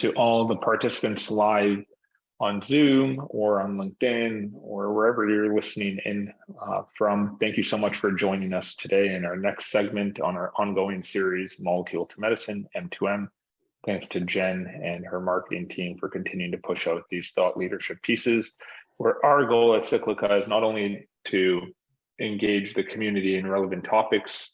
to all the participants live on Zoom or on LinkedIn or wherever you're listening in from. Thank you so much for joining us today in our next segment on our ongoing series, Molecule to Medicine, M2M. Thanks to Jen and her marketing team for continuing to push out these thought leadership pieces, where our goal at Cyclica is not only to engage the community in relevant topics,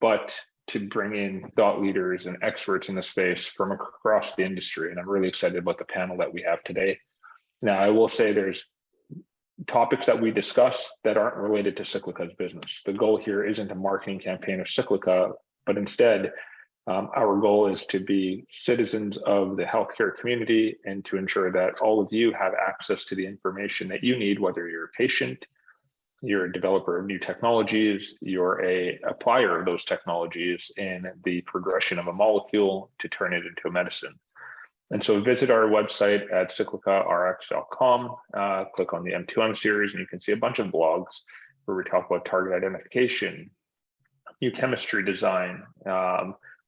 but to bring in thought leaders and experts in the space from across the industry. And I'm really excited about the panel that we have today. Now, I will say there's topics that we discuss that aren't related to Cyclica's business. The goal here isn't a marketing campaign of Cyclica, but instead, our goal is to be citizens of the healthcare community and to ensure that all of you have access to the information that you need, whether you're a patient, you're a developer of new technologies, you're a applier of those technologies in the progression of a molecule to turn it into a medicine. And so visit our website at cyclicarx.com, click on the M2M series, and you can see a bunch of blogs where we talk about target identification, new chemistry design.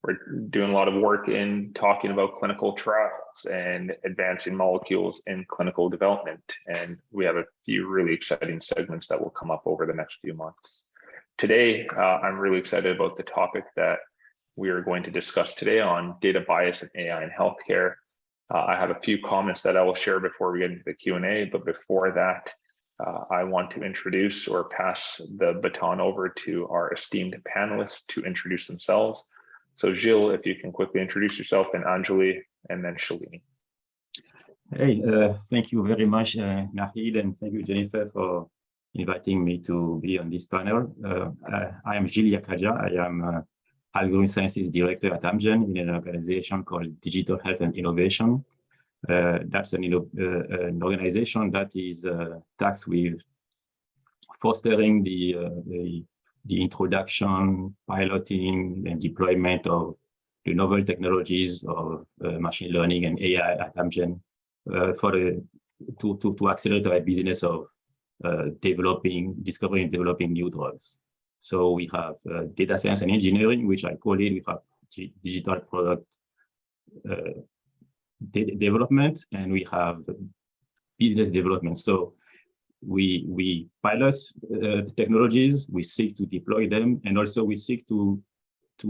We're doing a lot of work in talking about clinical trials and advancing molecules in clinical development. And we have a few really exciting segments that will come up over the next few months. Today, I'm really excited about the topic that we are going to discuss today on data bias and AI in healthcare. I have a few comments that I will share before we get into the Q&A, but before that, I want to introduce or pass the baton over to our esteemed panelists to introduce themselves. So Gilles, if you can quickly introduce yourself, then Angeli, and then Shalini. Hey, thank you very much, Naheed, and thank you, Jennifer, for inviting me to be on this panel. I am Gilles Gnacadja. I am Algorithm Sciences Director at Amgen in an organization called Digital Health and Innovation. That's an organization that is tasked with fostering the introduction, piloting, and deployment of the novel technologies of machine learning and AI at Amgen to accelerate our business of discovering and developing new drugs. So we have data science and engineering, which I call it. We have digital product development, and we have business development. So we pilot technologies, we seek to deploy them, and also we seek to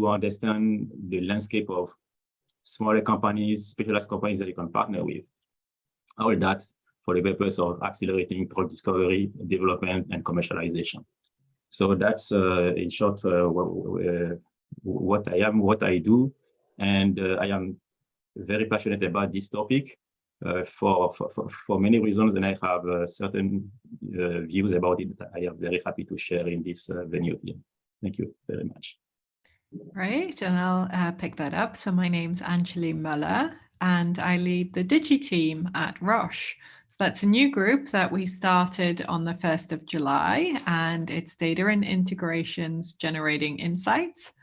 understand the landscape of smaller companies, specialized companies that you can partner with. All that for the purpose of accelerating drug discovery, development, and commercialization. So that's in short what I am, what I do, and I am very passionate about this topic. For many reasons, and I have certain views about it that I am very happy to share in this venue here. Thank you very much. Right, and I'll pick that up. So my name's Angeli Möller, and I lead the Digi team at Roche. So that's a new group that we started on the 1st of July, and it's data and integrations generating insights.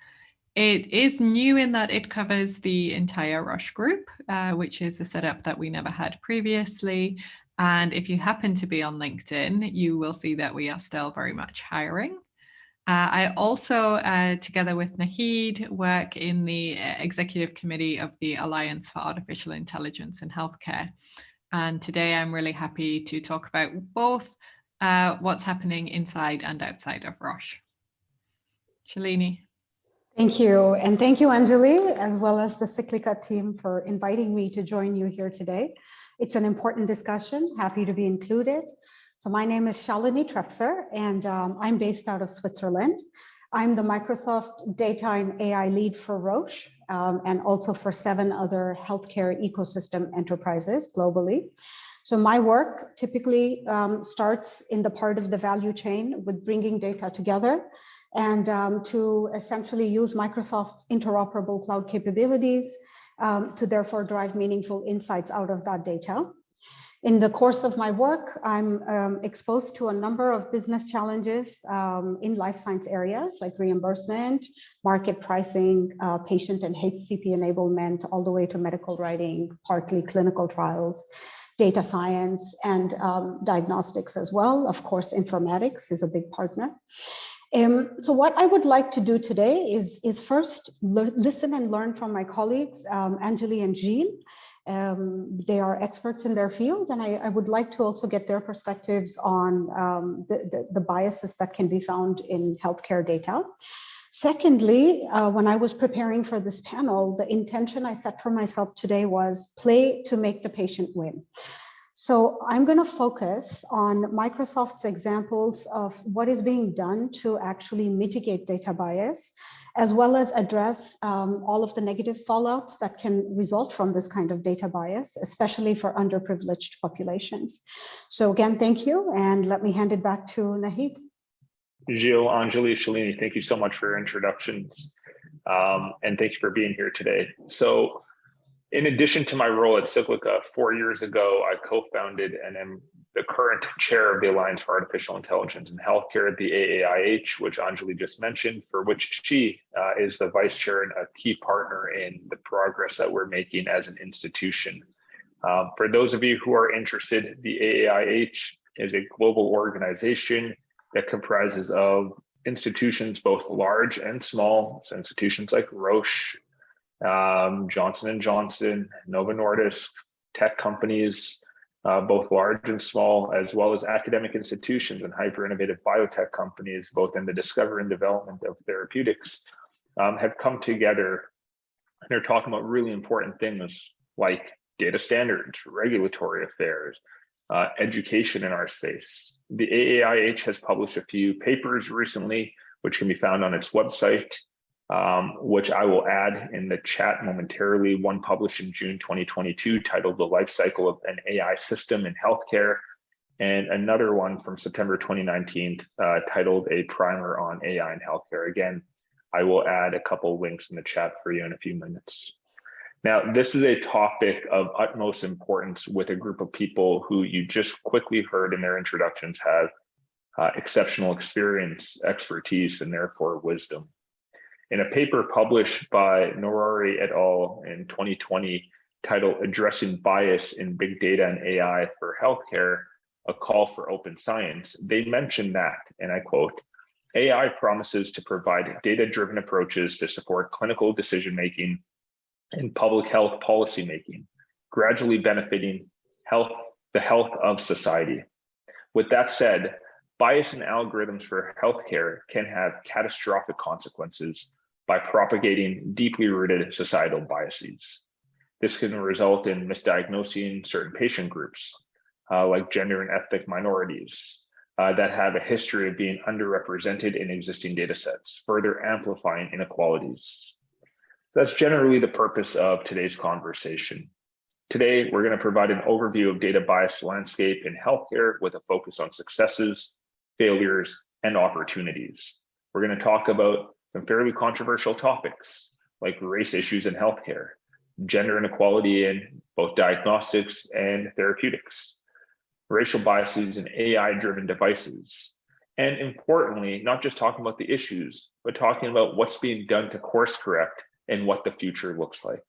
It is new in that it covers the entire Roche group, which is a setup that we never had previously. And if you happen to be on LinkedIn, you will see that we are still very much hiring. I also, together with Naheed, work in the executive committee of the Alliance for Artificial Intelligence in Healthcare. And today I'm really happy to talk about both what's happening inside and outside of Roche. Shalini. Thank you. And thank you, Angeli, as well as the Cyclica team for inviting me to join you here today. It's an important discussion. Happy to be included. So my name is Shalini Trefzer, and I'm based out of Switzerland. I'm the Microsoft Data and AI lead for Roche and also for 7 other healthcare ecosystem enterprises globally. So my work typically starts in the part of the value chain with bringing data together and to essentially use Microsoft's interoperable cloud capabilities to therefore drive meaningful insights out of that data. In the course of my work, I'm exposed to a number of business challenges in life science areas like reimbursement, market pricing, patient and HCP enablement, all the way to medical writing, partly clinical trials, data science, and diagnostics as well. Of course, informatics is a big partner. So what I would like to do today is first listen and learn from my colleagues, Angeli and Gilles, They are experts in their field, and I would like to also get their perspectives on the biases that can be found in healthcare data. Secondly, when I was preparing for this panel, the intention I set for myself today was play to make the patient win. So I'm going to focus on Microsoft's examples of what is being done to actually mitigate data bias, as well as address all of the negative fallouts that can result from this kind of data bias, especially for underprivileged populations. So again, thank you, and let me hand it back to Naheed. Gilles, Angeli, Shalini, thank you so much for your introductions, and thank you for being here today. So, in addition to my role at Cyclica, 4 years ago, I co-founded and am the current chair of the Alliance for Artificial Intelligence in Healthcare at the AAIH, which Angeli just mentioned, for which she is the vice chair and a key partner in the progress that we're making as an institution. For those of you who are interested, the AAIH is a global organization that comprises of institutions both large and small, so institutions like Roche, Johnson & Johnson, Novo Nordisk, tech companies, both large and small, as well as academic institutions and hyper-innovative biotech companies, both in the discovery and development of therapeutics, have come together, and they're talking about really important things like data standards, regulatory affairs, education in our space. The AAIH has published a few papers recently, which can be found on its website, which I will add in the chat momentarily. One published in June 2022 titled The Life Cycle of an AI System in Healthcare, and another one from September 2019 titled A Primer on AI in Healthcare. Again, I will add a couple links in the chat for you in a few minutes. Now, this is a topic of utmost importance with a group of people who you just quickly heard in their introductions have exceptional experience, expertise, and therefore wisdom. In a paper published by Norari et al. In 2020, titled Addressing Bias in Big Data and AI for Healthcare, a Call for Open Science, they mentioned that, and I quote, AI promises to provide data-driven approaches to support clinical decision-making and public health policymaking, gradually benefiting the health of society. With that said, bias in algorithms for healthcare can have catastrophic consequences by propagating deeply rooted societal biases. This can result in misdiagnosing certain patient groups, like gender and ethnic minorities, that have a history of being underrepresented in existing data sets, further amplifying inequalities. That's generally the purpose of today's conversation. Today, we're going to provide an overview of data bias landscape in healthcare with a focus on successes, failures, and opportunities. We're going to talk about some fairly controversial topics like race issues in healthcare, gender inequality in both diagnostics and therapeutics, racial biases in AI-driven devices, and importantly, not just talking about the issues, but talking about what's being done to course correct and what the future looks like.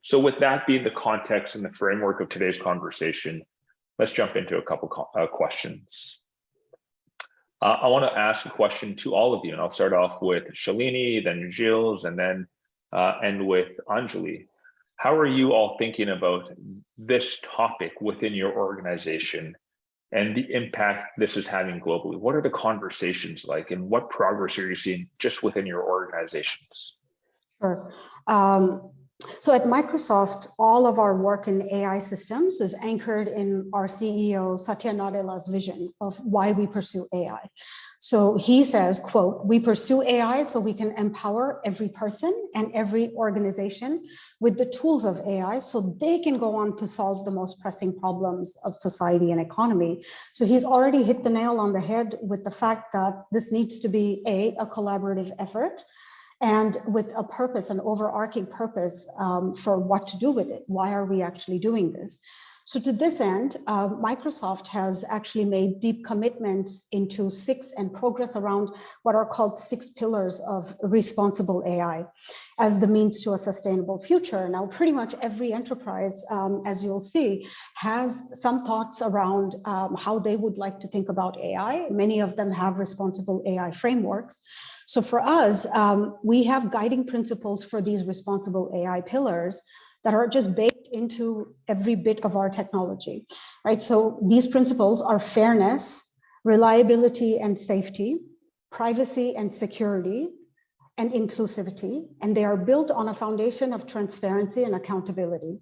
So with that being the context and the framework of today's conversation, let's jump into a couple questions. I want to ask a question to all of you, and I'll start off with Shalini, then Gilles, and then end with Angeli. How are you all thinking about this topic within your organization and the impact this is having globally? What are the conversations like, and what progress are you seeing just within your organizations? Sure. So at Microsoft, all of our work in AI systems is anchored in our CEO, Satya Nadella's vision of why we pursue AI. So he says, quote, "We pursue AI so we can empower every person and every organization with the tools of AI so they can go on to solve the most pressing problems of society and economy." So he's already hit the nail on the head with the fact that this needs to be a collaborative effort, and with a purpose, an overarching purpose for what to do with it. Why are we actually doing this? So to this end, Microsoft has actually made deep commitments into and progress around what are called 6 pillars of responsible AI as the means to a sustainable future. Now, pretty much every enterprise, as you'll see, has some thoughts around how they would like to think about AI. Many of them have responsible AI frameworks. So for us, we have guiding principles for these responsible AI pillars that are just baked into every bit of our technology, right? So these principles are fairness, reliability and safety, privacy and security, and inclusivity, and they are built on a foundation of transparency and accountability.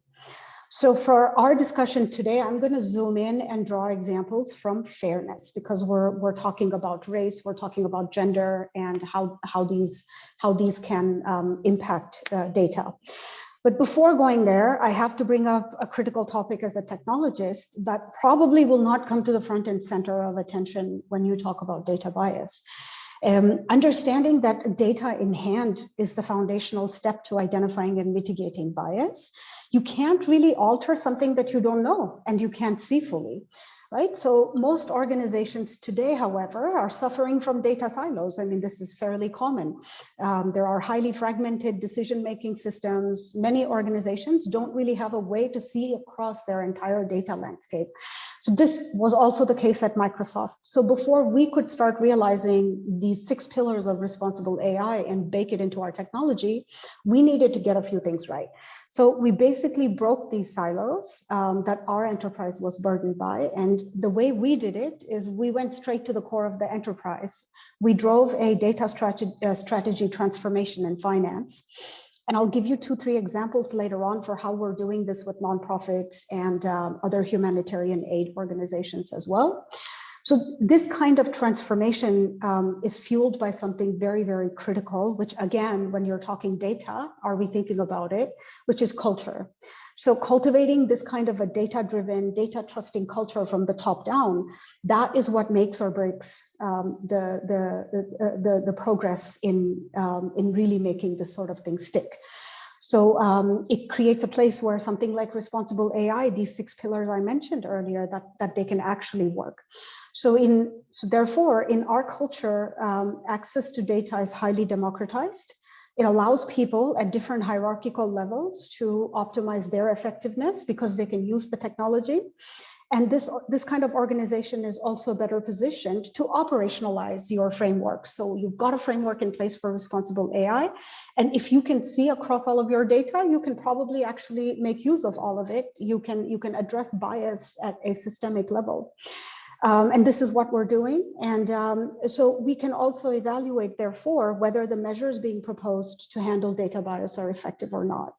So for our discussion today, I'm going to zoom in and draw examples from fairness, because we're talking about race, we're talking about gender, and how these can impact data. But before going there, I have to bring up a critical topic as a technologist that probably will not come to the front and center of attention when you talk about data bias. Understanding that data in hand is the foundational step to identifying and mitigating bias. You can't really alter something that you don't know and you can't see fully, right? So most organizations today, however, are suffering from data silos. I mean, this is fairly common. There are highly fragmented decision-making systems. Many organizations don't really have a way to see across their entire data landscape. So this was also the case at Microsoft. So before we could start realizing these 6 pillars of responsible AI and bake it into our technology, we needed to get a few things right. So we basically broke these silos that our enterprise was burdened by. And the way we did it is we went straight to the core of the enterprise. We drove a data strategy transformation in finance. And I'll give you 2-3 examples later on for how we're doing this with nonprofits and other humanitarian aid organizations as well. So this kind of transformation is fueled by something very, very critical, which again, when you're talking data, are we thinking about it, which is culture. So cultivating this kind of a data-driven, data-trusting culture from the top down, that is what makes or breaks the progress in really making this sort of thing stick. So it creates a place where something like responsible AI, these 6 pillars I mentioned earlier, that they can actually work. So therefore, in our culture, access to data is highly democratized. It allows people at different hierarchical levels to optimize their effectiveness because they can use the technology. And this kind of organization is also better positioned to operationalize your framework. So you've got a framework in place for responsible AI. And if you can see across all of your data, you can probably actually make use of all of it. You can address bias at a systemic level. And this is what we're doing. And so we can also evaluate, therefore, whether the measures being proposed to handle data bias are effective or not.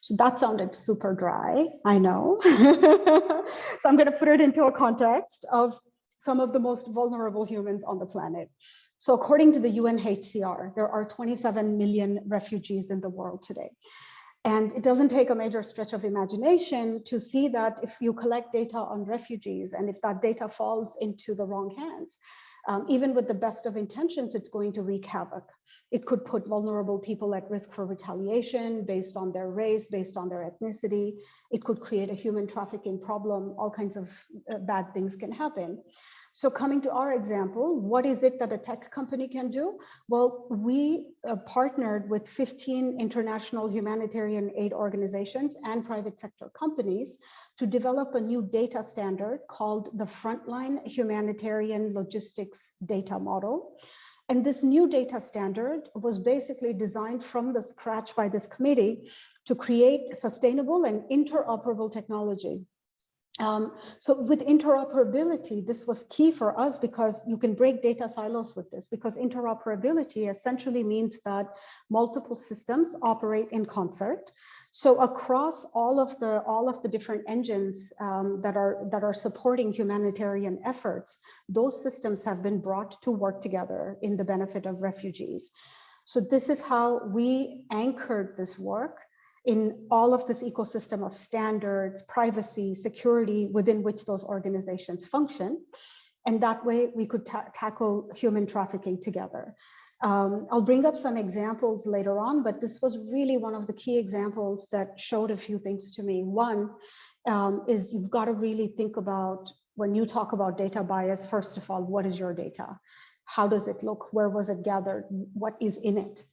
So that sounded super dry, I know. So I'm going to put it into a context of some of the most vulnerable humans on the planet. So according to the UNHCR, there are 27 million refugees in the world today. And it doesn't take a major stretch of imagination to see that if you collect data on refugees and if that data falls into the wrong hands, even with the best of intentions, it's going to wreak havoc. It could put vulnerable people at risk for retaliation based on their race, based on their ethnicity. It could create a human trafficking problem. All kinds of bad things can happen. So coming to our example, what is it that a tech company can do? Well, we partnered with 15 international humanitarian aid organizations and private sector companies to develop a new data standard called the Frontline Humanitarian Logistics Data Model. And this new data standard was basically designed from the scratch by this committee to create sustainable and interoperable technology. So with interoperability, this was key for us because you can break data silos with this, because interoperability essentially means that multiple systems operate in concert. So across all of the different engines that are supporting humanitarian efforts, those systems have been brought to work together in the benefit of refugees. So this is how we anchored this work in all of this ecosystem of standards, privacy, security within which those organizations function. And that way we could tackle human trafficking together. I'll bring up some examples later on, but this was really one of the key examples that showed a few things to me. One is you've got to really think about, when you talk about data bias, first of all, what is your data? How does it look? Where was it gathered? What is in it?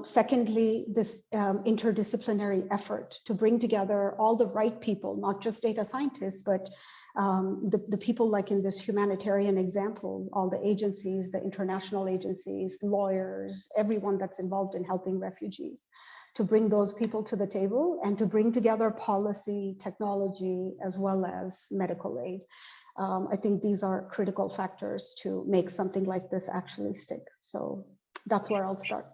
Secondly, this interdisciplinary effort to bring together all the right people, not just data scientists, but the people like in this humanitarian example, all the agencies, the international agencies, lawyers, everyone that's involved in helping refugees. to bring those people to the table and to bring together policy, technology, as well as medical aid. I think these are critical factors to make something like this actually stick. So that's where I'll start.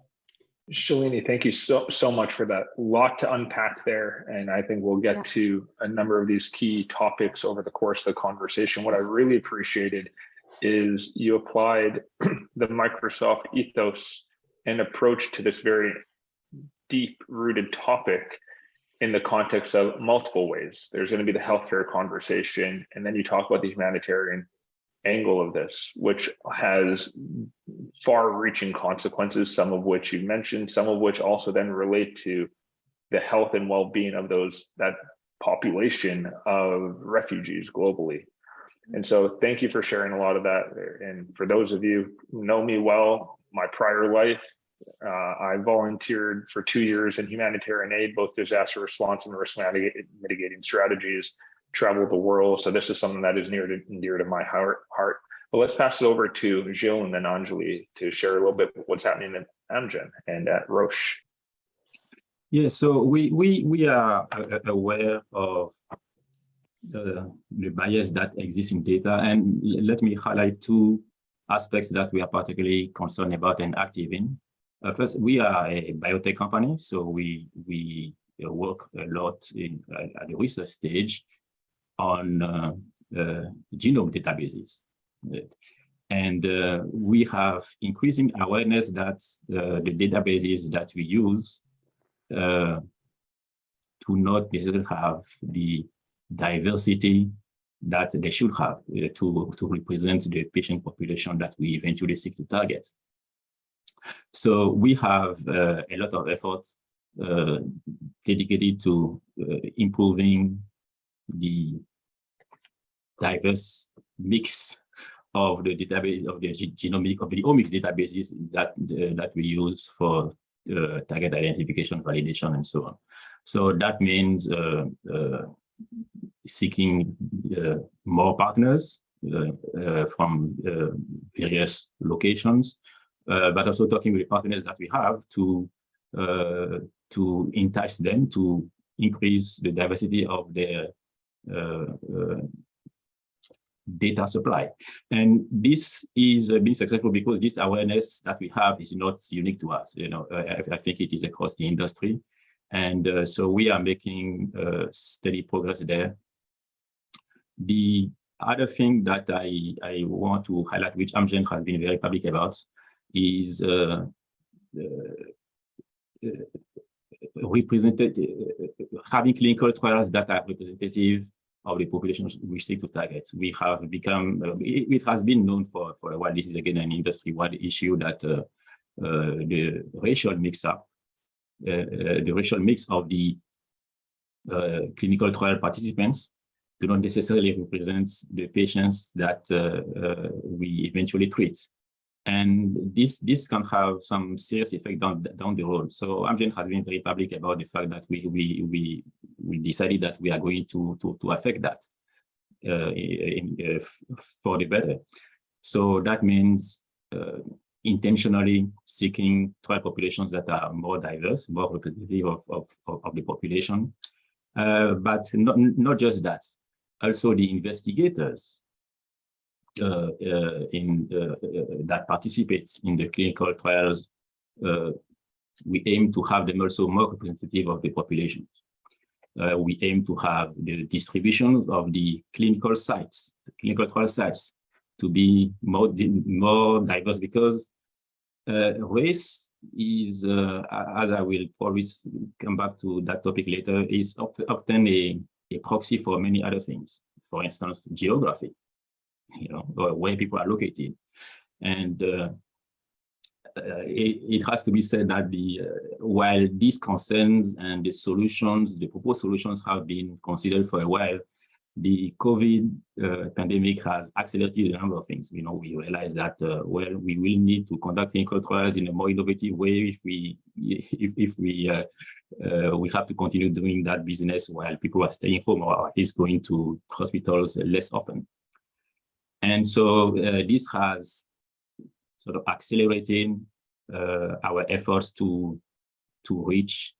Shalini, thank you so much for that. A lot to unpack there. And I think we'll get to a number of these key topics over the course of the conversation. What I really appreciated is you applied the Microsoft ethos and approach to this very deep-rooted topic in the context of multiple ways. There's going to be the healthcare conversation, and then you talk about the humanitarian angle of this, which has far-reaching consequences, some of which you mentioned, some of which also then relate to the health and well-being of that population of refugees globally. And so thank you for sharing a lot of that. And for those of you who know me well, my prior life, I volunteered for 2 years in humanitarian aid, both disaster response and risk mitigating strategies, traveled the world. So this is something that is near and dear to my heart. But let's pass it over to Gilles and then Angeli to share a little bit what's happening at Amgen and at Roche. Yeah, so we are aware of the bias that exists in data. And let me highlight two aspects that we are particularly concerned about and active in. First, we are a biotech company, so we work a lot at the research stage on genome databases. And we have increasing awareness that the databases that we use do not necessarily have the diversity that they should have to represent the patient population that we eventually seek to target. So we have a lot of effort dedicated to improving the diverse mix of the database, of the genomic, of the omics databases that we use for target identification, validation, and so on. So that means seeking more partners from various locations, but also talking with the partners that we have to entice them to increase the diversity of their data supply. And this is being successful because this awareness that we have is not unique to us. You know, I think it is across the industry. And so we are making steady progress there. The other thing that I want to highlight, which Amgen has been very public about, is having clinical trials that are representative of the populations we seek to target. We have become, it has been known for a while, this is again an industry-wide issue, that the racial mix-up, the racial mix of the clinical trial participants do not necessarily represent the patients that we eventually treat. And this can have some serious effect down the road. So Amgen has been very public about the fact that we decided that we are going to affect that for the better. So that means intentionally seeking trial populations that are more diverse, more representative of the population. But not just that, also the investigators that participates in the clinical trials, we aim to have them also more representative of the populations. We aim to have the distributions of the clinical sites, the clinical trial sites, to be more diverse, because race is, as I will always come back to that topic later, is often a proxy for many other things. For instance, geography, you know, or where people are located. And it has to be said that while these concerns and the solutions, the proposed solutions have been considered for a while, the COVID pandemic has accelerated a number of things. You know, we realize that, well, we will need to conduct clinical trials in a more innovative way if we have to continue doing that business while people are staying home, or at least going to hospitals less often. And so this has sort of accelerated our efforts to reach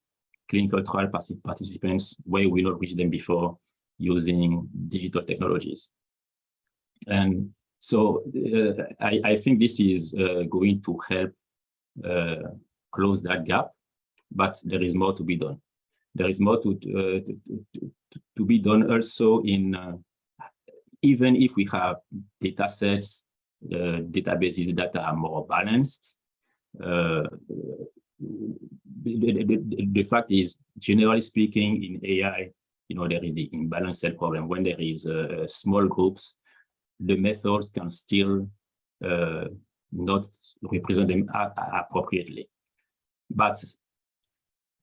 clinical trial participants where we not reach them before using digital technologies. And so I think this is going to help close that gap, but there is more to be done. There is more to be done also in, even if we have data sets, databases that are more balanced, the fact is, generally speaking, in AI, there is the imbalanced cell problem. When there is small groups, the methods can still not represent them appropriately. But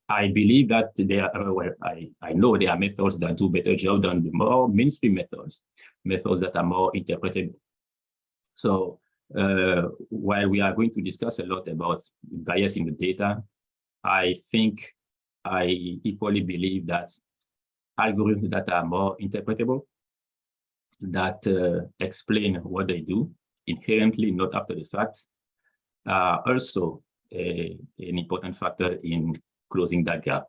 I believe that there are, well, I know there are methods that do better job than the more mainstream methods that are more interpreted. So while we are going to discuss a lot about bias in the data, I think I equally believe that algorithms that are more interpretable, that explain what they do inherently, not after the fact, are also an important factor in closing that gap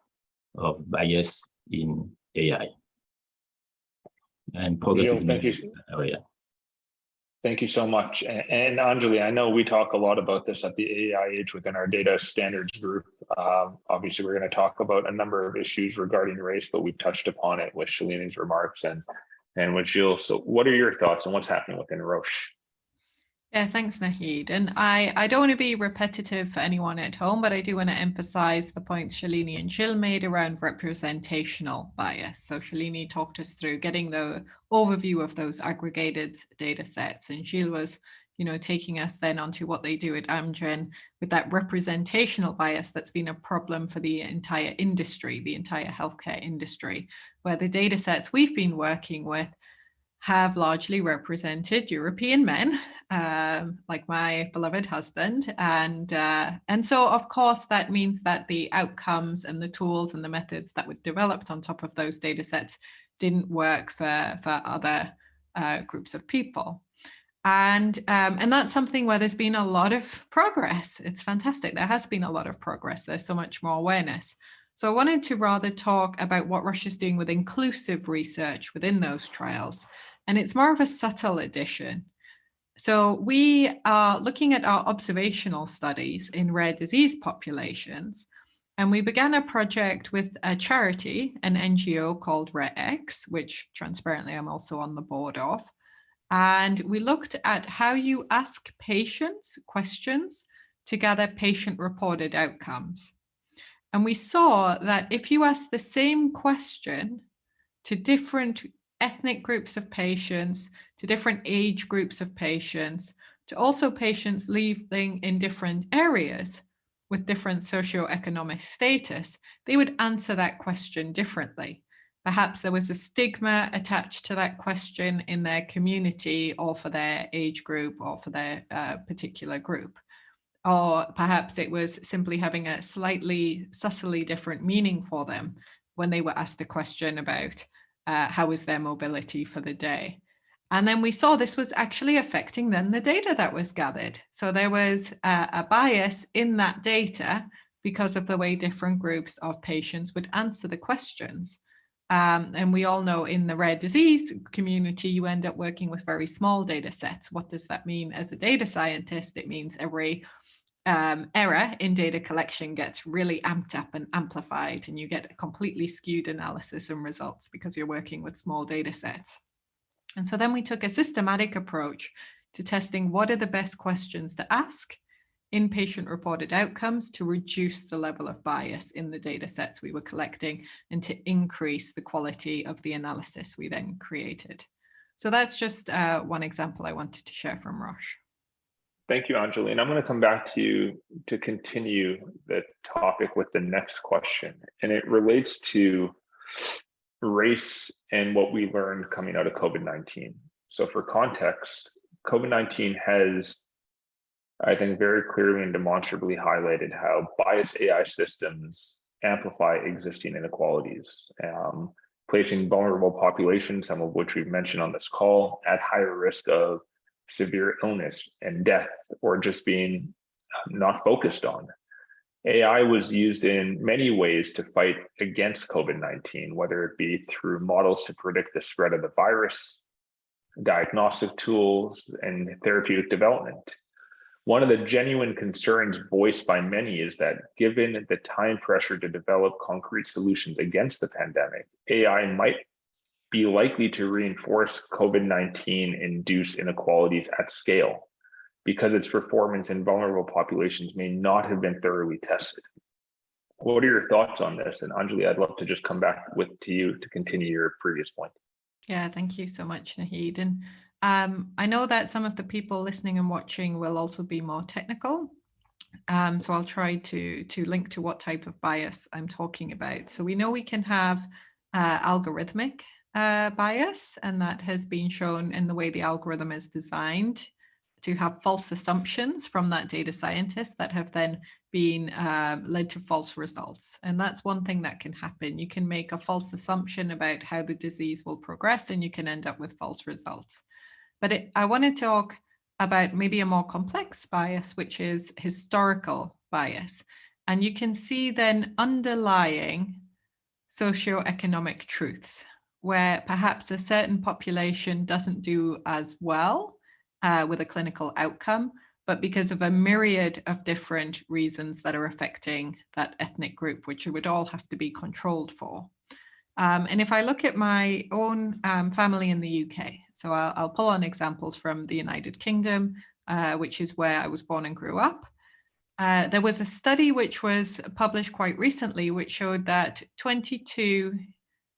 of bias in AI. And progress is made in that area. Thank you so much. And Angeli, I know we talk a lot about this at the AIH within our data standards group. Obviously, we're going to talk about a number of issues regarding race, but we've touched upon it with Shalini's remarks and with Gilles. So what are your thoughts on what's happening within Roche? Yeah, thanks, Naheed. And I don't want to be repetitive for anyone at home, but I do want to emphasize the points Shalini and Gilles made around representational bias. So Shalini talked us through getting the overview of those aggregated data sets, and Gilles was, taking us then onto what they do at Amgen with that representational bias that's been a problem for the entire industry, the entire healthcare industry, where the data sets we've been working with have largely represented European men, like my beloved husband. And so, of course, that means that the outcomes and the tools and the methods that were developed on top of those data sets didn't work for other groups of people. And that's something where there's been a lot of progress. It's fantastic. There has been a lot of progress. There's so much more awareness. So I wanted to rather talk about what Roche is doing with inclusive research within those trials. And it's more of a subtle addition. So we are looking at our observational studies in rare disease populations. And we began a project with a charity, an NGO called RareX, which transparently I'm also on the board of. And we looked at how you ask patients questions to gather patient-reported outcomes. And we saw that if you ask the same question to different ethnic groups of patients, to different age groups of patients, to also patients living in different areas with different socioeconomic status, they would answer that question differently. Perhaps there was a stigma attached to that question in their community or for their age group or for their particular group. Or perhaps it was simply having a slightly subtly different meaning for them when they were asked a question about how is their mobility for the day. And then we saw this was actually affecting then the data that was gathered. So there was a bias in that data because of the way different groups of patients would answer the questions. And we all know in the rare disease community, you end up working with very small data sets. What does that mean as a data scientist? It means every error in data collection gets really amped up and amplified, and you get a completely skewed analysis and results because you're working with small data sets. And so then we took a systematic approach to testing what are the best questions to ask in patient-reported outcomes to reduce the level of bias in the data sets we were collecting and to increase the quality of the analysis we then created. So that's just one example I wanted to share from Roche. Thank you, Angeli. And I'm going to come back to you to continue the topic with the next question. And it relates to race and what we learned coming out of COVID-19. So for context, COVID-19 has, I think, very clearly and demonstrably highlighted how biased AI systems amplify existing inequalities, placing vulnerable populations, some of which we've mentioned on this call, at higher risk of severe illness and death, or just being not focused on. AI was used in many ways to fight against COVID-19, whether it be through models to predict the spread of the virus, diagnostic tools, and therapeutic development. One of the genuine concerns voiced by many is that given the time pressure to develop concrete solutions against the pandemic, AI might be likely to reinforce COVID-19 induced inequalities at scale, because its performance in vulnerable populations may not have been thoroughly tested. What are your thoughts on this? And Angeli, I'd love to just come back to you to continue your previous point. Yeah, thank you so much, Naheed. And I know that some of the people listening and watching will also be more technical. So I'll try to link to what type of bias I'm talking about. So we know we can have algorithmic bias, and that has been shown in the way the algorithm is designed to have false assumptions from that data scientist that have then been led to false results. And that's one thing that can happen. You can make a false assumption about how the disease will progress, and you can end up with false results. But I want to talk about maybe a more complex bias, which is historical bias. And you can see then underlying socioeconomic truths, where perhaps a certain population doesn't do as well with a clinical outcome, but because of a myriad of different reasons that are affecting that ethnic group, which would all have to be controlled for. And if I look at my own family in the UK, so I'll pull on examples from the United Kingdom, which is where I was born and grew up. There was a study which was published quite recently, which showed that 22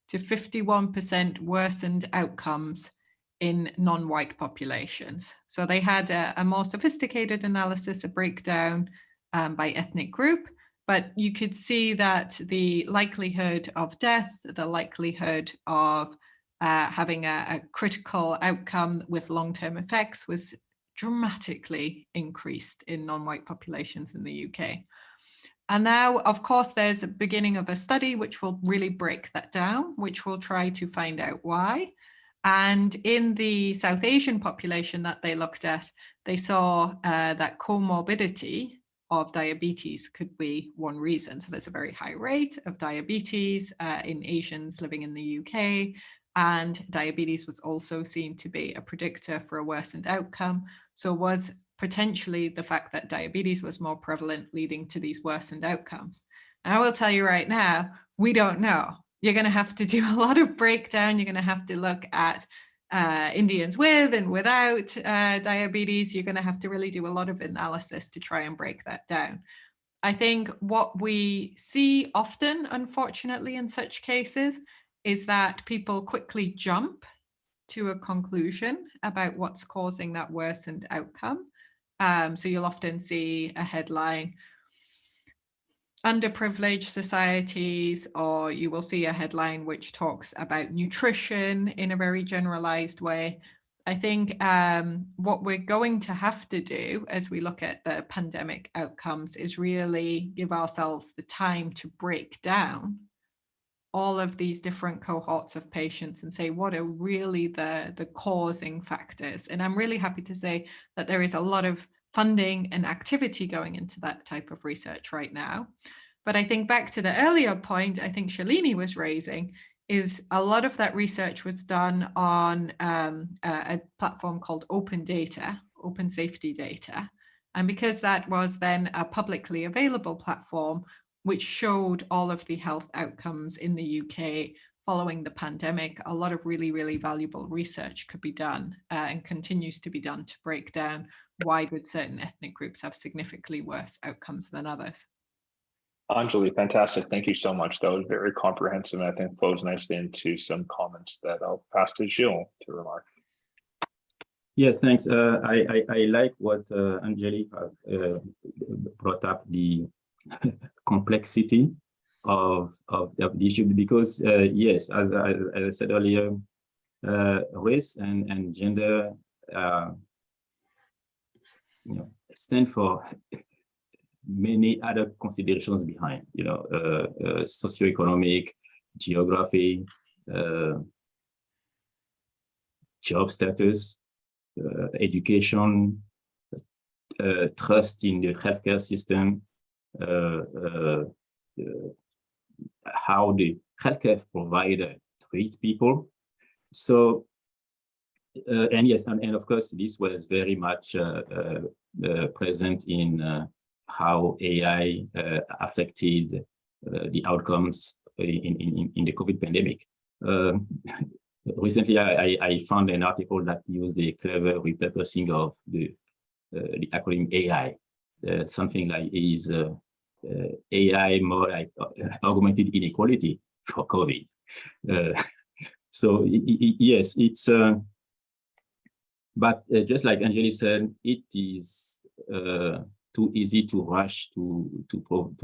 to 51% worsened outcomes in non-white populations. So they had a more sophisticated analysis, a breakdown by ethnic group, but you could see that the likelihood of death, the likelihood of having a critical outcome with long-term effects was dramatically increased in non-white populations in the UK. And now, of course, there's a beginning of a study which will really break that down, which will try to find out why. And in the South Asian population that they looked at, they saw that comorbidity of diabetes could be one reason. So there's a very high rate of diabetes in Asians living in the UK, and diabetes was also seen to be a predictor for a worsened outcome. So was potentially the fact that diabetes was more prevalent leading to these worsened outcomes. And I will tell you right now, we don't know. You're going to have to do a lot of breakdown. You're going to have to look at Indians with and without diabetes. You're going to have to really do a lot of analysis to try and break that down. I think what we see often, unfortunately, in such cases is that people quickly jump to a conclusion about what's causing that worsened outcome. So you'll often see a headline, underprivileged societies, or you will see a headline which talks about nutrition in a very generalized way. I think what we're going to have to do as we look at the pandemic outcomes is really give ourselves the time to break down all of these different cohorts of patients and say what are really the causing factors. And I'm really happy to say that there is a lot of funding and activity going into that type of research right now. But I think back to the earlier point, I think Shalini was raising, is a lot of that research was done on a platform called Open Data, Open Safety Data. And because that was then a publicly available platform, which showed all of the health outcomes in the UK following the pandemic, a lot of really, really valuable research could be done and continues to be done to break down why would certain ethnic groups have significantly worse outcomes than others. Angeli, fantastic. Thank you so much. That was very comprehensive, and I think flows nicely into some comments that I'll pass to Gilles to remark. Yeah, thanks. I like what Angeli brought up, the complexity of the issue, because yes, as I said earlier, race and gender stand for many other considerations behind, socioeconomic, geography, job status, education, trust in the healthcare system, how the healthcare provider treat people. So, and yes, and of course, this was very much present in how AI affected the outcomes in the COVID pandemic. Recently, I found an article that used the clever repurposing of the acronym AI. Something like is AI more like augmented inequality for COVID. So yes, it's but just like Angeli said, it is too easy to rush to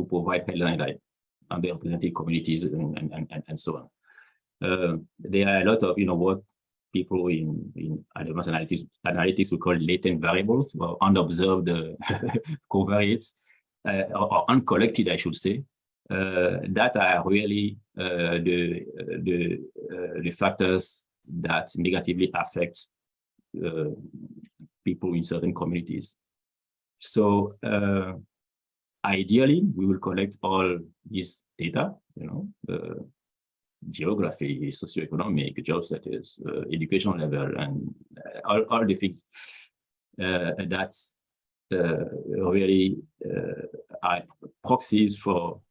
provide headline like underrepresented communities and so on. There are a lot of what people in advanced analytics we call latent variables or unobserved covariates or uncollected, I should say, that are really the factors that negatively affect people in certain communities. So ideally, we will collect all this data, geography, socioeconomic, job status, education level, and all the things that really are proxies for,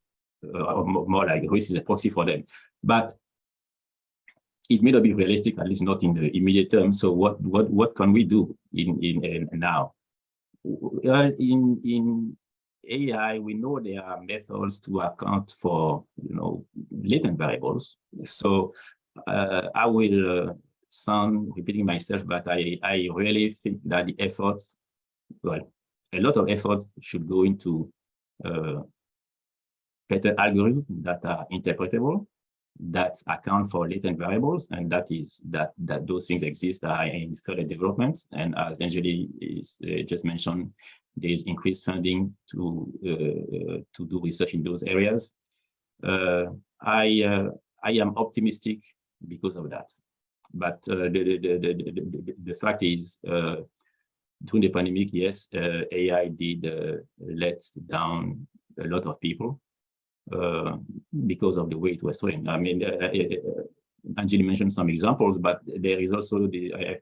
or more like risk is a proxy for them. But it may not be realistic, at least not in the immediate term. So what can we do in now? In AI, we know there are methods to account for latent variables. So I will sound repeating myself, but I really think that the effort, well, a lot of effort should go into better algorithms that are interpretable, that account for latent variables, and that those things exist are in further development. And as Angeli just mentioned, there is increased funding to do research in those areas. I am optimistic because of that. But the fact is, during the pandemic, yes, AI did let down a lot of people because of the way it was trained. I mean, Angeli mentioned some examples, but there is also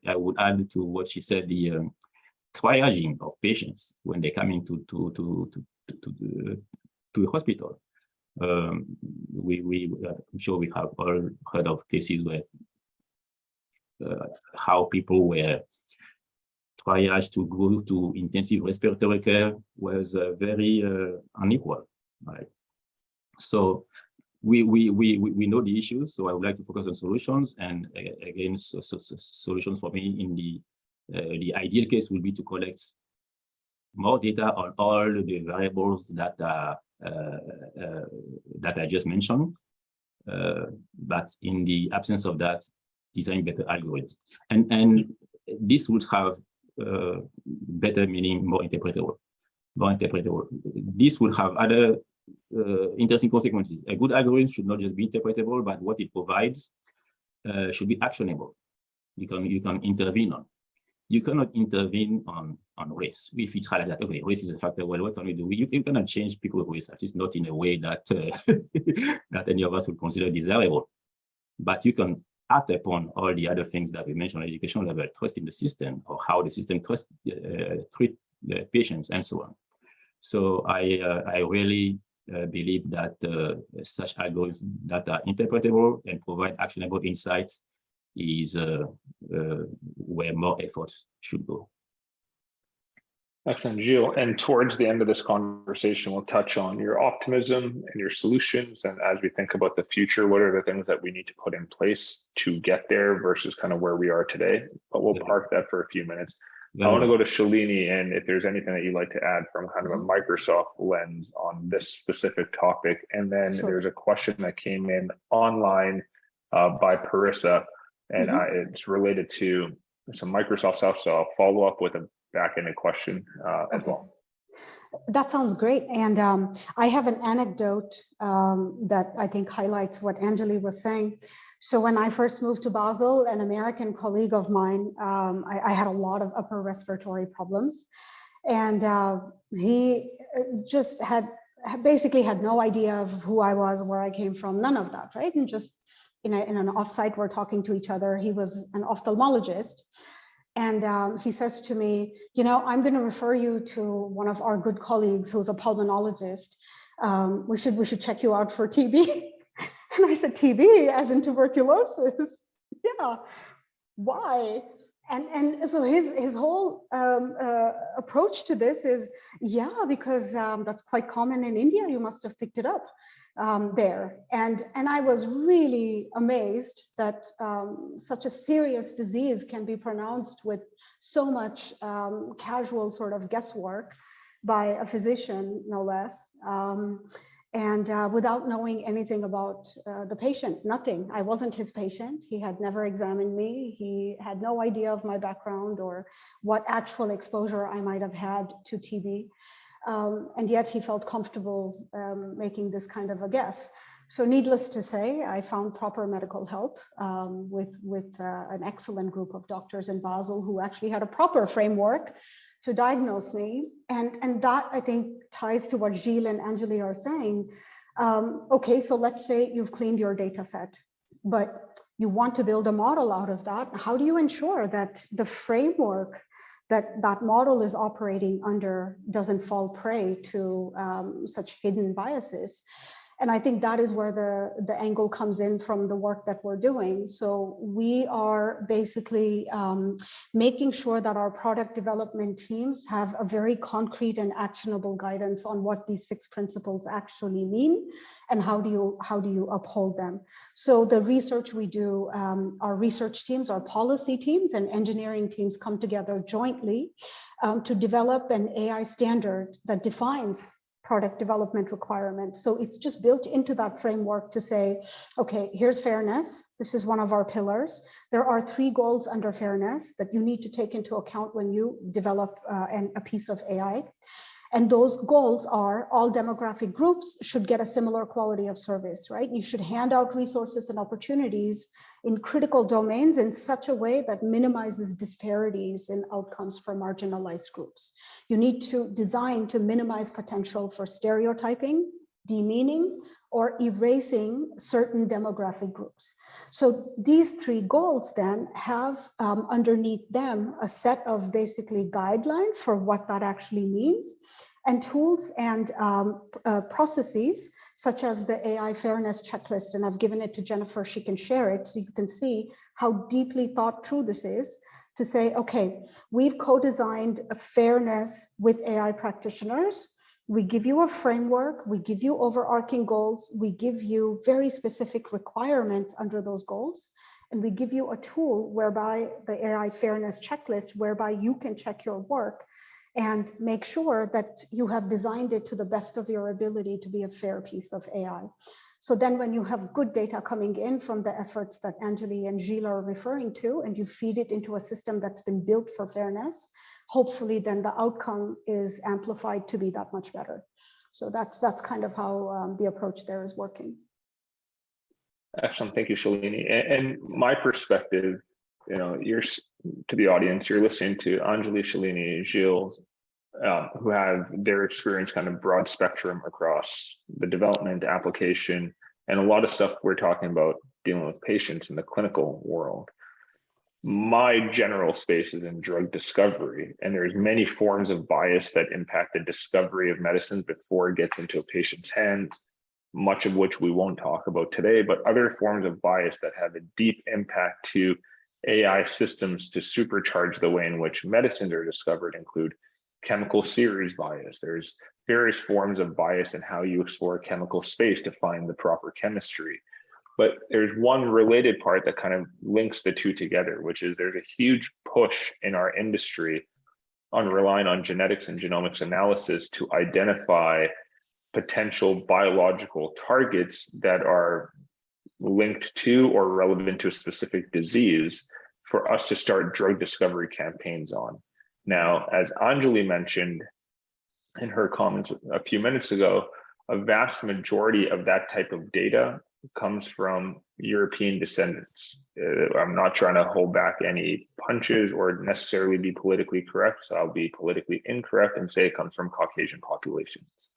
I would add to what she said, the triaging of patients when they come into to the hospital. I'm sure we have all heard of cases where how people were triaged to go to intensive respiratory care was very unequal, right? So we know the issues. So I would like to focus on solutions, and again, solutions for me in the ideal case would be to collect more data on all the variables that I just mentioned. But in the absence of that, design better algorithms, and this would have better meaning, more interpretable. This will have other interesting consequences. A good algorithm should not just be interpretable, but what it provides should be actionable. You can intervene on. You cannot intervene on race. If it's highlighted that, okay, race is a factor, well, what can we do? You cannot change people's race, at least not in a way that that any of us would consider desirable. But you can act upon all the other things that we mentioned on education level, trust in the system, or how the system treats the patients, and so on. So I really believe that such algorithms that are interpretable and provide actionable insights is where more efforts should go. Excellent, Gilles. And towards the end of this conversation, we'll touch on your optimism and your solutions. And as we think about the future, what are the things that we need to put in place to get there versus kind of where we are today? But we'll park that for a few minutes. I want to go to Shalini, and if there's anything that you'd like to add from kind of a Microsoft lens on this specific topic. And then there's a question that came in online by Parissa, and it's related to some Microsoft stuff. So I'll follow up with a back-ended question as well. That sounds great. And I have an anecdote that I think highlights what Angeli was saying. So when I first moved to Basel, an American colleague of mine, I had a lot of upper respiratory problems. And he just had basically had no idea of who I was, where I came from, none of that, right? And just in an offsite, we're talking to each other. He was an ophthalmologist. And he says to me, I'm going to refer you to one of our good colleagues who's a pulmonologist. We should check you out for TB. And I said, TB, as in tuberculosis? Yeah, why? And so his whole approach to this is, yeah, because that's quite common in India. You must have picked it up there. And I was really amazed that such a serious disease can be pronounced with so much casual sort of guesswork by a physician, no less. And without knowing anything about the patient, nothing. I wasn't his patient. He had never examined me. He had no idea of my background or what actual exposure I might have had to TB. And yet he felt comfortable making this kind of a guess. So needless to say, I found proper medical help with an excellent group of doctors in Basel who actually had a proper framework to diagnose me. And that, I think, ties to what Gilles and Angeli are saying. Okay, so let's say you've cleaned your data set, but you want to build a model out of that. How do you ensure that the framework that model is operating under doesn't fall prey to such hidden biases? And I think that is where the angle comes in from the work that we're doing. So we are basically making sure that our product development teams have a very concrete and actionable guidance on what these 6 principles actually mean and how do you uphold them. So the research we do, our research teams, our policy teams and engineering teams come together jointly to develop an AI standard that defines product development requirements. So it's just built into that framework to say, okay, here's fairness. This is one of our pillars. There are 3 goals under fairness that you need to take into account when you develop a piece of AI. And those goals are all demographic groups should get a similar quality of service, right? You should hand out resources and opportunities in critical domains in such a way that minimizes disparities in outcomes for marginalized groups. You need to design to minimize potential for stereotyping, demeaning, or erasing certain demographic groups. So these 3 goals then have underneath them a set of basically guidelines for what that actually means, and tools and processes such as the AI fairness checklist. And I've given it to Jennifer, she can share it so you can see how deeply thought through this is to say, okay, we've co-designed a fairness with AI practitioners. We give you a framework, we give you overarching goals, we give you very specific requirements under those goals, and we give you a tool whereby the AI fairness checklist, whereby you can check your work and make sure that you have designed it to the best of your ability to be a fair piece of AI. So then when you have good data coming in from the efforts that Angeli and Gilles are referring to, and you feed it into a system that's been built for fairness, hopefully then the outcome is amplified to be that much better. So that's kind of how the approach there is working. Excellent, thank you, Shalini. And my perspective, you're to the audience, you're listening to Angeli, Shalini, Gilles, who have their experience kind of broad spectrum across the development, application, and a lot of stuff we're talking about dealing with patients in the clinical world. My general space is in drug discovery, and there's many forms of bias that impact the discovery of medicines before it gets into a patient's hands, much of which we won't talk about today, but other forms of bias that have a deep impact to AI systems to supercharge the way in which medicines are discovered include chemical series bias. There's various forms of bias in how you explore chemical space to find the proper chemistry. But there's one related part that kind of links the two together, which is there's a huge push in our industry on relying on genetics and genomics analysis to identify potential biological targets that are linked to or relevant to a specific disease for us to start drug discovery campaigns on. Now, as Angeli mentioned in her comments a few minutes ago, a vast majority of that type of data comes from European descendants. I'm not trying to hold back any punches or necessarily be politically correct, so I'll be politically incorrect and say it comes from Caucasian populations.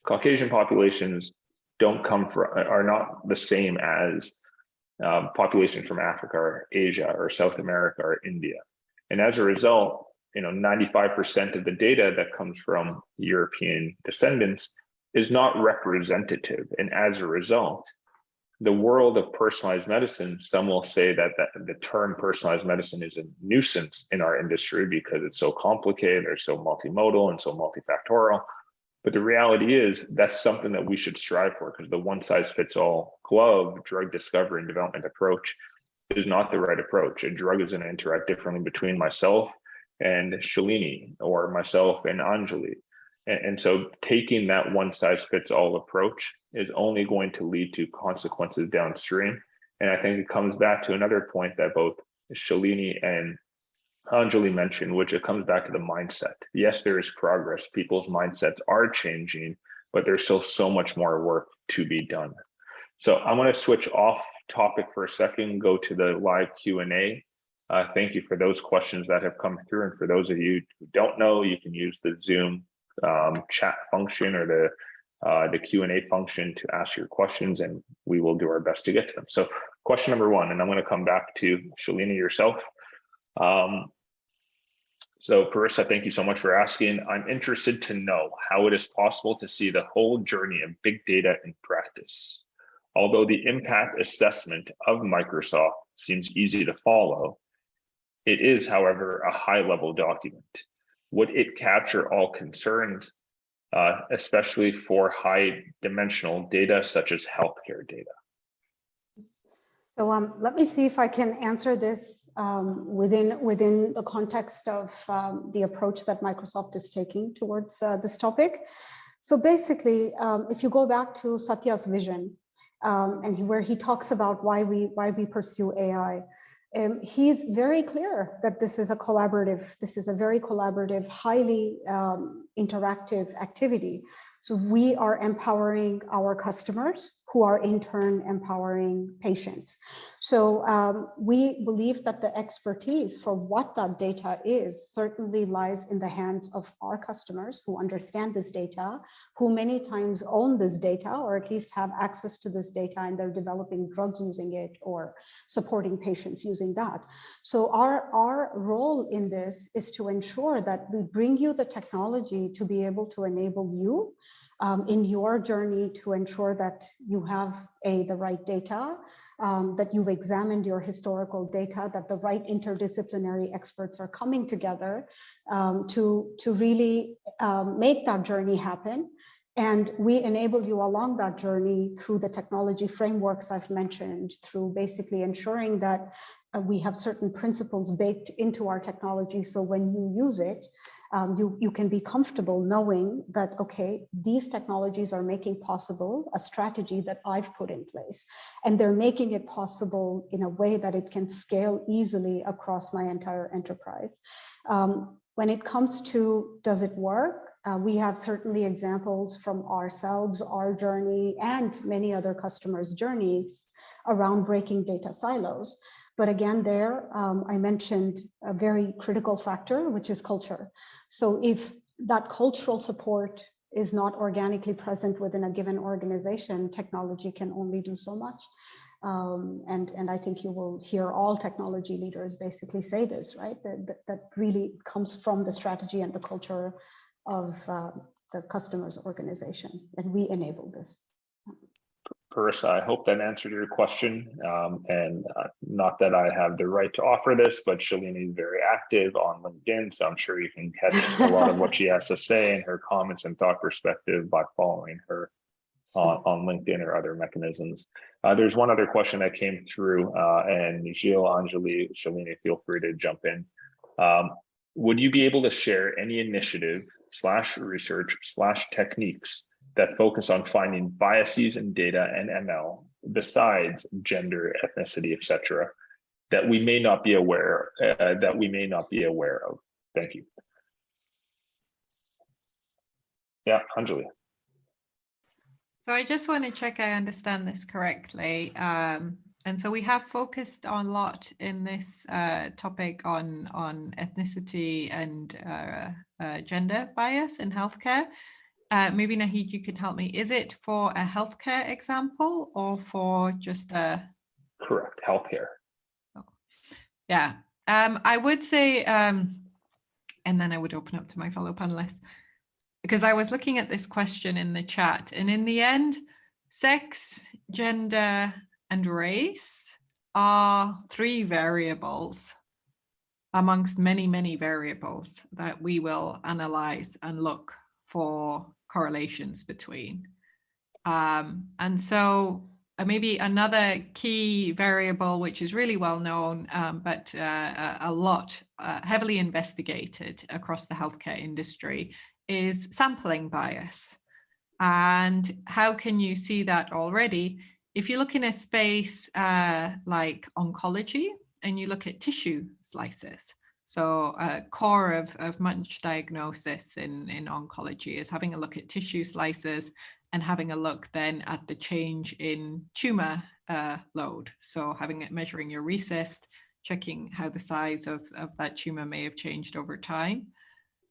Caucasian populations are not the same as populations from Africa or Asia or South America or India. And as a result, 95% of the data that comes from European descendants is not representative. And as a result, the world of personalized medicine, some will say that the term personalized medicine is a nuisance in our industry because it's so complicated or so multimodal and so multifactorial. But the reality is that's something that we should strive for, because the one size fits all glove drug discovery and development approach is not the right approach. A drug is going to interact differently between myself and Shalini or myself and Angeli. And so taking that one size fits all approach is only going to lead to consequences downstream. And I think it comes back to another point that both Shalini and Angeli mentioned, which it comes back to the mindset. Yes, there is progress. People's mindsets are changing, but there's still so much more work to be done. So I'm going to switch off topic for a second, go to the live Q&A. Thank you for those questions that have come through. And for those of you who don't know, you can use the Zoom chat function or the Q&A function to ask your questions, and we will do our best to get to them. So question number one, and I'm going to come back to Shalini yourself. So Parissa, thank you so much for asking. I'm interested to know how it is possible to see the whole journey of big data in practice. Although the impact assessment of Microsoft seems easy to follow, it is, however, a high-level document. Would it capture all concerns, especially for high-dimensional data such as healthcare data? So let me see if I can answer this within the context of the approach that Microsoft is taking towards this topic. So basically, if you go back to Satya's vision, and where he talks about why we pursue AI, he's very clear that this is a very collaborative, highly interactive activity. So we are empowering our customers, who are in turn empowering patients. So we believe that the expertise for what that data is certainly lies in the hands of our customers who understand this data, who many times own this data, or at least have access to this data, and they're developing drugs using it or supporting patients using that. So our role in this is to ensure that we bring you the technology to be able to enable you in your journey to ensure that you have the right data, that you've examined your historical data, that the right interdisciplinary experts are coming together to really make that journey happen. And we enable you along that journey through the technology frameworks I've mentioned, through basically ensuring that we have certain principles baked into our technology. So when you use it, you can be comfortable knowing that, okay, these technologies are making possible a strategy that I've put in place. And they're making it possible in a way that it can scale easily across my entire enterprise. When it comes to, does it work? We have certainly examples from ourselves, our journey, and many other customers' journeys around breaking data silos. But again, there, I mentioned a very critical factor, which is culture. So if that cultural support is not organically present within a given organization, technology can only do so much. And I think you will hear all technology leaders basically say this, right? That really comes from the strategy and the culture of the customer's organization, and we enable this. Parissa, I hope that answered your question. And not that I have the right to offer this, but Shalini is very active on LinkedIn, so I'm sure you can catch a lot of what she has to say and her comments and thought perspective by following her on LinkedIn or other mechanisms. There's one other question that came through, and Gilles, Angeli, Shalini, feel free to jump in. Would you be able to share any initiative /research /techniques that focus on finding biases in data and ML besides gender, ethnicity, etc., that we may not be aware of? Thank you. Yeah, Angeli. So I just want to check I understand this correctly. And so we have focused a lot in this topic on ethnicity and gender bias in healthcare. maybe Naheed, you can help me. Is it for a healthcare example or for just a? Correct, healthcare. Yeah, I would say, and then I would open up to my fellow panelists, because I was looking at this question in the chat, and in the end, sex, gender, and race are 3 variables amongst many, many variables that we will analyze and look for correlations between. And so maybe another key variable, which is really well known, but a lot heavily investigated across the healthcare industry, is sampling bias. And how can you see that already? If you look in a space like oncology and you look at tissue slices, so core of much diagnosis in oncology is having a look at tissue slices and having a look then at the change in tumor load. So measuring your RECIST, checking how the size of that tumor may have changed over time.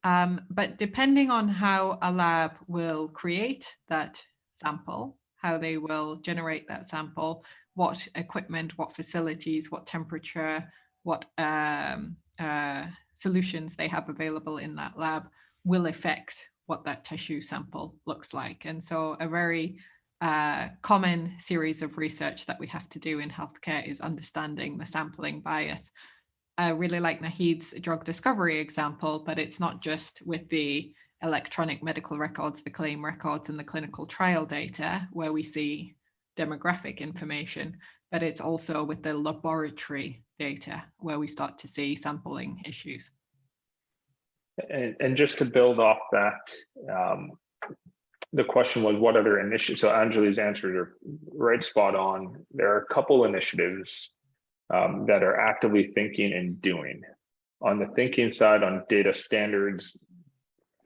But depending on how a lab will create that sample, how they will generate that sample, what equipment, what facilities, what temperature, what solutions they have available in that lab will affect what that tissue sample looks like. And so a very common series of research that we have to do in healthcare is understanding the sampling bias. I really like Naheed's drug discovery example, but it's not just with the electronic medical records, the claim records, and the clinical trial data where we see demographic information, but it's also with the laboratory data where we start to see sampling issues. And just to build off that, the question was what other initiatives? So Angeli's answers are right spot on. There are a couple initiatives that are actively thinking and doing. On the thinking side, on data standards,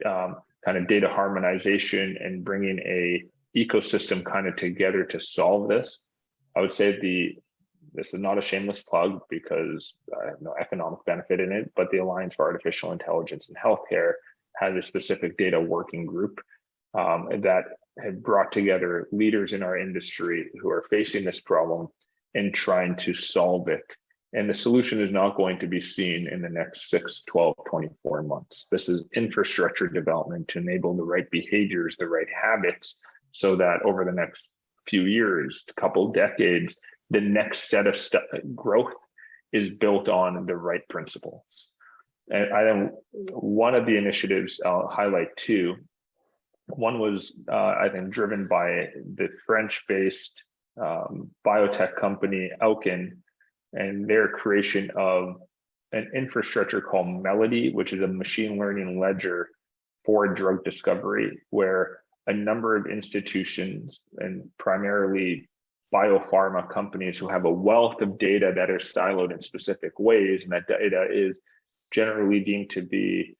kind of data harmonization and bringing a ecosystem kind of together to solve this. I would say this is not a shameless plug because I have no economic benefit in it, but the Alliance for Artificial Intelligence in Healthcare has a specific data working group that have brought together leaders in our industry who are facing this problem and trying to solve it. And the solution is not going to be seen in the next 6, 12, 24 months. This is infrastructure development to enable the right behaviors, the right habits, so that over the next few years, couple decades, the next set of growth is built on the right principles. And I think one of the initiatives I'll highlight two. One was, I think, driven by the French-based biotech company Amgen and their creation of an infrastructure called Melody, which is a machine learning ledger for drug discovery, where a number of institutions and primarily biopharma companies who have a wealth of data that are siloed in specific ways, and that data is generally deemed to be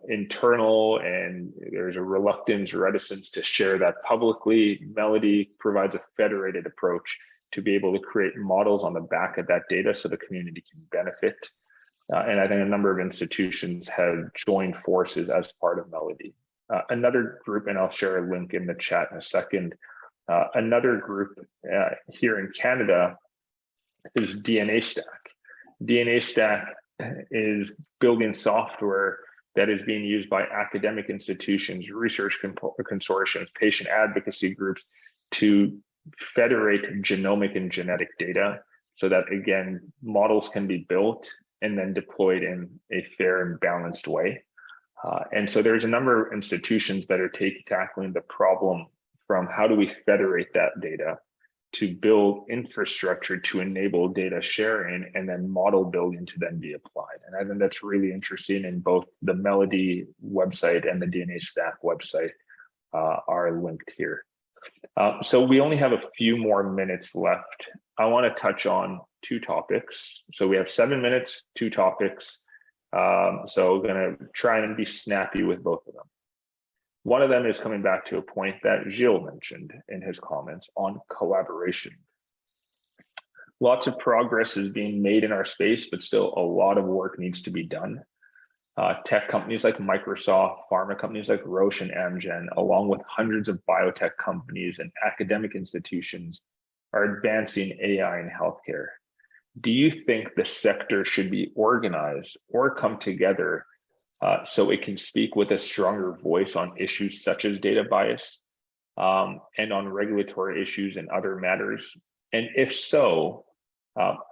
internal, and there's a reticence to share that publicly. Melody provides a federated approach to be able to create models on the back of that data so the community can benefit. And I think a number of institutions have joined forces as part of Melody. Another group, and I'll share a link in the chat in a second, another group here in Canada is DNA Stack. DNA Stack is building software that is being used by academic institutions, research consortiums, patient advocacy groups to federate genomic and genetic data so that, again, models can be built and then deployed in a fair and balanced way. And so there's a number of institutions that are tackling the problem from how do we federate that data to build infrastructure to enable data sharing and then model building to then be applied. And I think that's really interesting, and both the Melody website and the DNA Stack website are linked here. So we only have a few more minutes left. I want to touch on two topics. So we have 7 minutes, two topics. So I'm going to try and be snappy with both of them. One of them is coming back to a point that Gilles mentioned in his comments on collaboration. Lots of progress is being made in our space, but still a lot of work needs to be done. tech companies like Microsoft, pharma companies like Roche and Amgen, along with hundreds of biotech companies and academic institutions, are advancing AI in healthcare. Do you think the sector should be organized or come together so it can speak with a stronger voice on issues such as data bias and on regulatory issues and other matters? And if so,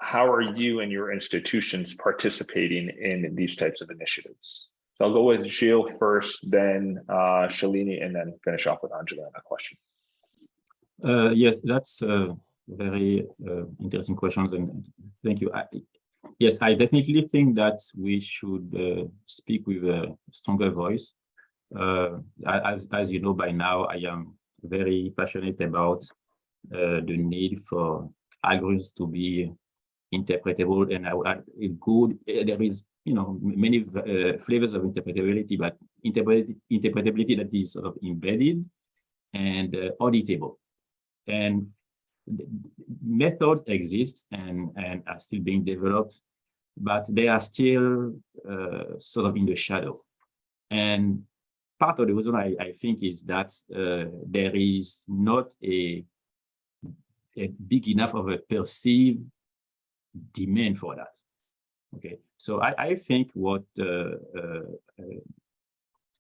how are you and your institutions participating in these types of initiatives? So I'll go with Gilles first, then Shalini, and then finish off with Angeli on that question. Yes, that's very interesting questions, and thank you. Yes, I definitely think that we should speak with a stronger voice. As you know by now, I am very passionate about the need for algorithms to be interpretable, and there is, you know, many flavors of interpretability, but interpretability that is sort of embedded and auditable. And methods exist and are still being developed, but they are still sort of in the shadow. And part of the reason I think is that there is not a big enough of a perceived demand for that. Okay, so I think what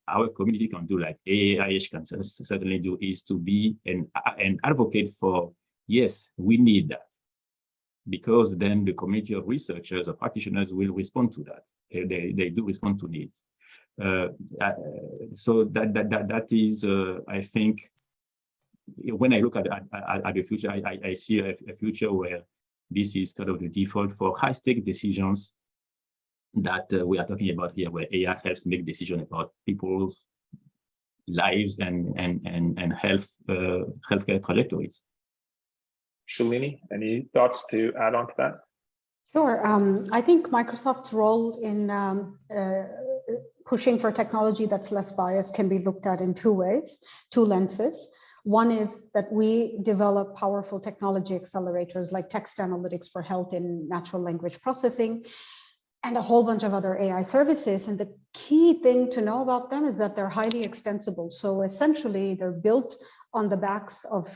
our community can do, like AIH can certainly do, is to be an advocate for, yes, we need that, because then the community of researchers or practitioners will respond to that. They do respond to needs. So that is, I think, when I look at the future, I see a future where this is kind of the default for high-stake decisions that we are talking about here, where AI helps make decisions about people's lives and healthcare trajectories. Shalini, any thoughts to add on to that? Sure. I think Microsoft's role in pushing for technology that's less biased can be looked at in two ways, two lenses. One is that we develop powerful technology accelerators like text analytics for health and natural language processing, and a whole bunch of other AI services. And the key thing to know about them is that they're highly extensible. So essentially, they're built on the backs of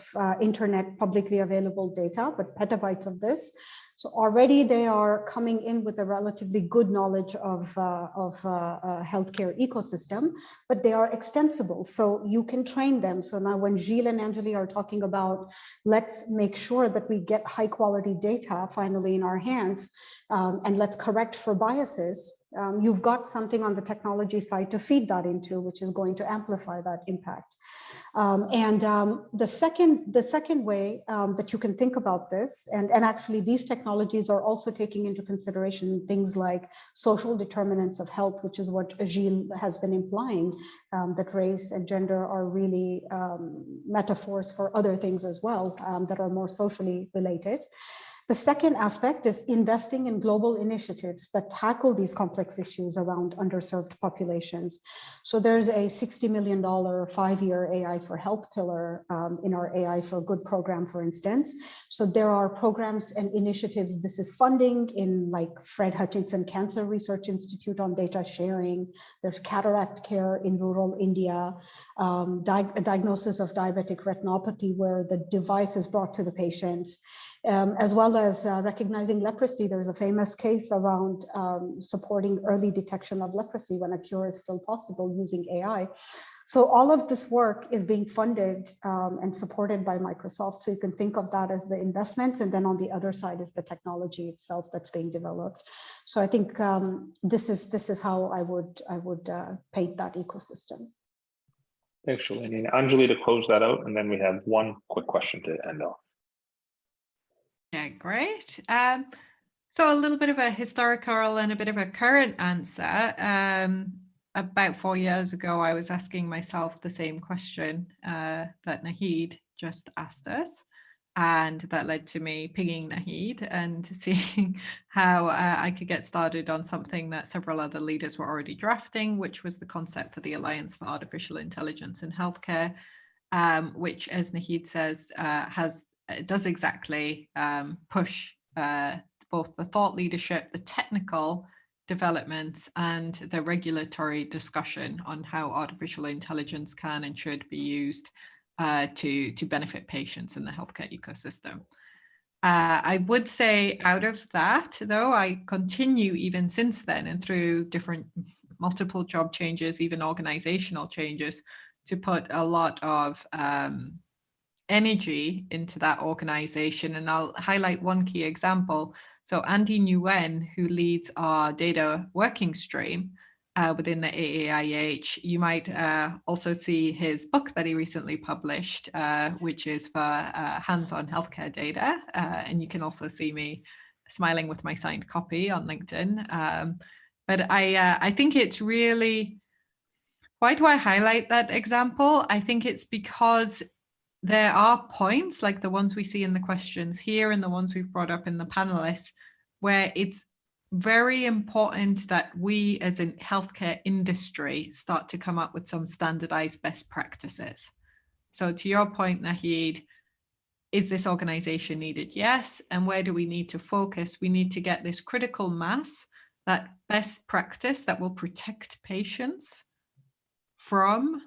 internet publicly available data, but petabytes of this. So already they are coming in with a relatively good knowledge of healthcare ecosystem, but they are extensible, so you can train them. So now when Gilles and Angeli are talking about, let's make sure that we get high quality data finally in our hands, and let's correct for biases, you've got something on the technology side to feed that into, which is going to amplify that impact. The second way that you can think about this, and actually these technologies are also taking into consideration things like social determinants of health, which is what Gilles has been implying, that race and gender are really metaphors for other things as well, that are more socially related. The second aspect is investing in global initiatives that tackle these complex issues around underserved populations. So there's a $60 million 5-year AI for Health pillar in our AI for Good program, for instance. So there are programs and initiatives. This is funding in like Fred Hutchinson Cancer Research Institute on data sharing. There's cataract care in rural India, diagnosis of diabetic retinopathy where the device is brought to the patients. As well as recognizing leprosy. There's a famous case around supporting early detection of leprosy when a cure is still possible using AI. So all of this work is being funded and supported by Microsoft. So you can think of that as the investments, and then on the other side is the technology itself that's being developed. So I think this is how I would paint that ecosystem. Thanks, Shalini. Angeli, to close that out, and then we have one quick question to end off. Yeah, great. So a little bit of a historical and a bit of a current answer. About 4 years ago, I was asking myself the same question that Naheed just asked us. And that led to me pinging Naheed and seeing how I could get started on something that several other leaders were already drafting, which was the concept for the Alliance for Artificial Intelligence in Healthcare, which, as Naheed says, does exactly push both the thought leadership, the technical developments and the regulatory discussion on how artificial intelligence can and should be used to benefit patients in the healthcare ecosystem. I would say out of that, though, I continue even since then and through different multiple job changes, even organizational changes, to put a lot of energy into that organization. And I'll highlight one key example. So Andy Nguyen, who leads our data working stream within the AAIH, you might also see his book that he recently published, which is for hands-on healthcare data. And you can also see me smiling with my signed copy on LinkedIn. But I think it's really, why do I highlight that example? I think it's because there are points like the ones we see in the questions here and the ones we've brought up in the panelists, where it's very important that we as a healthcare industry start to come up with some standardized best practices. So to your point, Naheed, is this organization needed? Yes. And where do we need to focus? We need to get this critical mass, that best practice that will protect patients from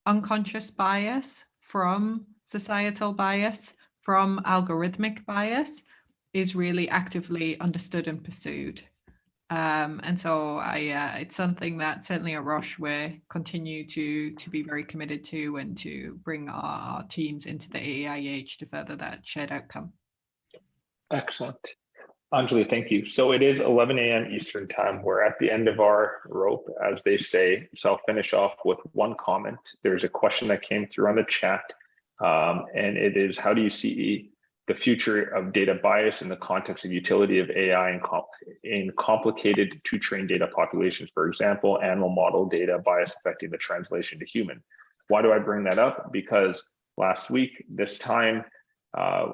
unconscious bias, from societal bias, from algorithmic bias, is really actively understood and pursued. And so it's something that certainly at Roche we continue to be very committed to, and to bring our teams into the AAIH to further that shared outcome. Excellent. Angeli, thank you. So it is 11 a.m. Eastern time. We're at the end of our rope, as they say. So I'll finish off with one comment. There's a question that came through on the chat, and it is, how do you see the future of data bias in the context of utility of AI in complicated to train data populations? For example, animal model data bias affecting the translation to human. Why do I bring that up? Because last week, this time,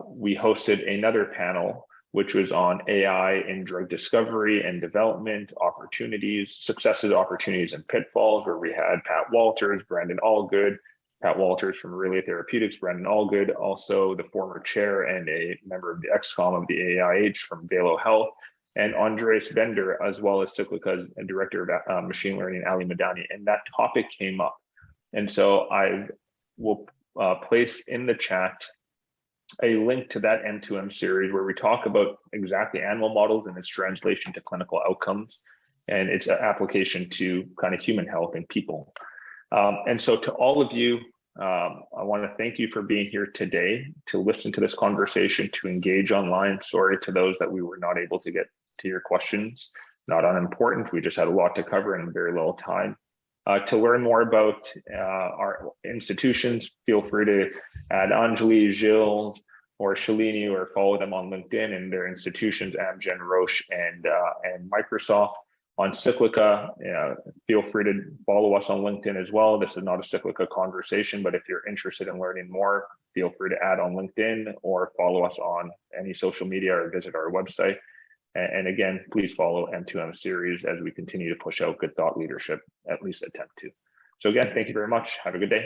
we hosted another panel, which was on AI in drug discovery and development, opportunities, successes, opportunities, and pitfalls, where we had Pat Walters, Brandon Allgood, Pat Walters from Relay Therapeutics, Brandon Allgood, also the former chair and a member of the XCOM of the AIH from Velo Health, and Andreas Bender, as well as Cyclica's director of machine learning, Ali Madani, and that topic came up. And so I will place in the chat a link to that M2M series where we talk about exactly animal models and its translation to clinical outcomes and its application to kind of human health and people. And so to all of you, I want to thank you for being here today to listen to this conversation, to engage online. Sorry to those that we were not able to get to your questions. Not unimportant. We just had a lot to cover in very little time. To learn more about our institutions, feel free to add Angeli, Gilles, or Shalini, or follow them on LinkedIn and their institutions, Amgen, Roche, and Microsoft. On Cyclica, feel free to follow us on LinkedIn as well. This is not a Cyclica conversation, but if you're interested in learning more, feel free to add on LinkedIn or follow us on any social media or visit our website. And again, please follow M2M series as we continue to push out good thought leadership, at least attempt to. So again, thank you very much. Have a good day.